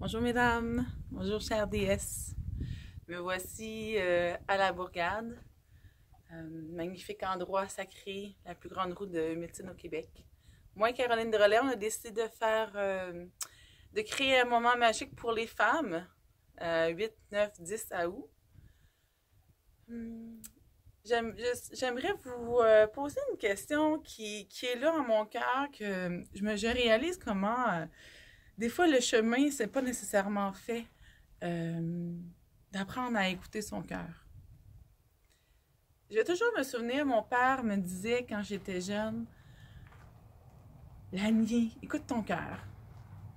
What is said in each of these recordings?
Bonjour mesdames, bonjour chère déesse. Me voici à la Bourgade, magnifique endroit sacré, la plus grande route de médecine au Québec. Moi et Caroline Drolet, on a décidé de créer un moment magique pour les femmes, 8, 9, 10 août. J'aimerais vous poser une question qui est là en mon cœur, que je réalise comment des fois le chemin, c'est pas nécessairement fait d'apprendre à écouter son cœur. Je vais toujours me souvenir, mon père me disait quand j'étais jeune, Lani, écoute ton cœur.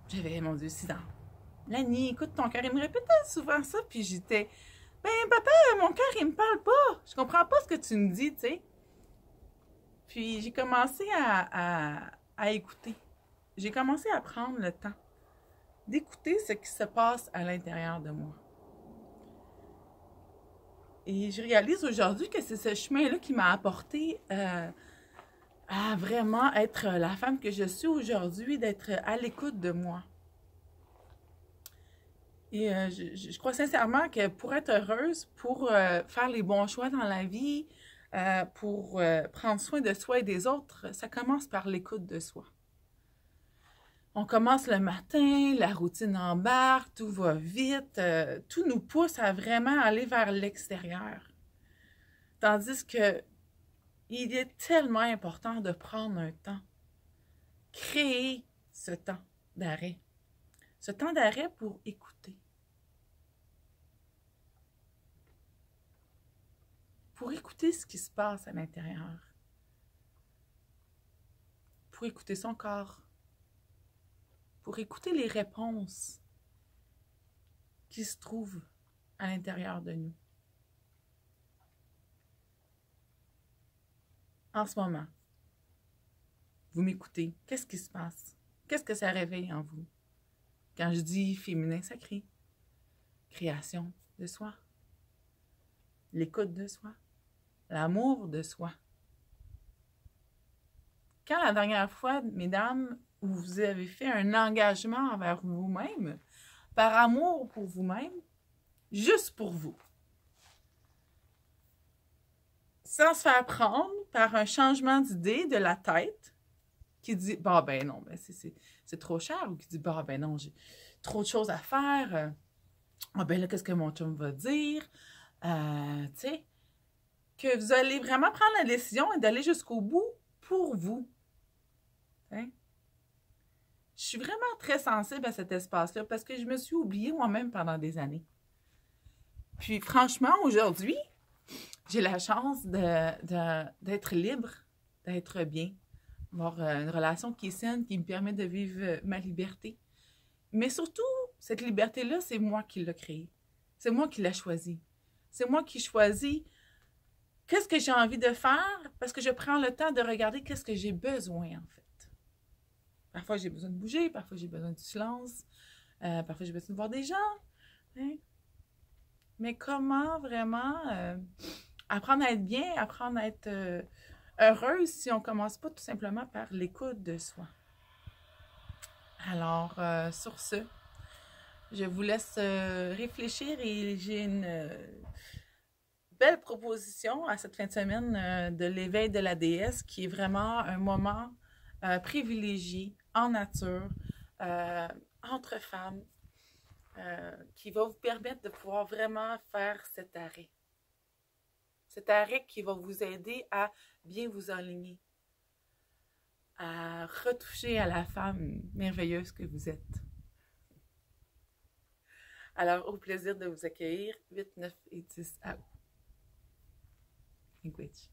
J'avais, mon Dieu, 6 ans. Lani, écoute ton cœur. Il me répétait souvent ça, puis j'étais, ben papa, mon cœur, il me parle pas. Je comprends pas ce que tu me dis, tu sais. Puis j'ai commencé à écouter. J'ai commencé à prendre le temps d'écouter ce qui se passe à l'intérieur de moi. Et je réalise aujourd'hui que c'est ce chemin-là qui m'a apporté à vraiment être la femme que je suis aujourd'hui, d'être à l'écoute de moi. Et je crois sincèrement que pour être heureuse, pour faire les bons choix dans la vie, pour prendre soin de soi et des autres, ça commence par l'écoute de soi. On commence le matin, la routine embarque, tout va vite, tout nous pousse à vraiment aller vers l'extérieur. Tandis que il est tellement important de prendre un temps, créer ce temps d'arrêt. Ce temps d'arrêt pour écouter. Pour écouter ce qui se passe à l'intérieur. Pour écouter son corps. Pour écouter les réponses qui se trouvent à l'intérieur de nous. En ce moment, vous m'écoutez. Qu'est-ce qui se passe? Qu'est-ce que ça réveille en vous? Quand je dis féminin sacré, création de soi, l'écoute de soi, l'amour de soi. Quand la dernière fois, mesdames, vous avez fait un engagement envers vous-même, par amour pour vous-même, juste pour vous, sans se faire prendre par un changement d'idée de la tête, qui dit, bah ben non, ben c'est trop cher, ou qui dit, bah ben non, j'ai trop de choses à faire, ah ben là, qu'est-ce que mon chum va dire, tu sais, que vous allez vraiment prendre la décision et d'aller jusqu'au bout pour vous. Hein? Je suis vraiment très sensible à cet espace-là parce que je me suis oubliée moi-même pendant des années. Puis franchement, aujourd'hui, j'ai la chance d'être libre, d'être bien, d'avoir une relation qui est saine, qui me permet de vivre ma liberté. Mais surtout, cette liberté-là, c'est moi qui l'ai créée. C'est moi qui l'ai choisie. C'est moi qui choisis qu'est-ce que j'ai envie de faire parce que je prends le temps de regarder qu'est-ce que j'ai besoin, en fait. Parfois, j'ai besoin de bouger, parfois, j'ai besoin du silence, parfois, j'ai besoin de voir des gens. Hein? Mais comment vraiment apprendre à être bien, apprendre à être heureuse si on ne commence pas tout simplement par l'écoute de soi? Alors, sur ce, je vous laisse réfléchir et j'ai une belle proposition à cette fin de semaine de l'éveil de la déesse qui est vraiment un moment privilégié en nature, entre femmes, qui va vous permettre de pouvoir vraiment faire cet arrêt. Cet arrêt qui va vous aider à bien vous aligner, à retoucher à la femme merveilleuse que vous êtes. Alors, au plaisir de vous accueillir 8, 9 et 10 août. Language.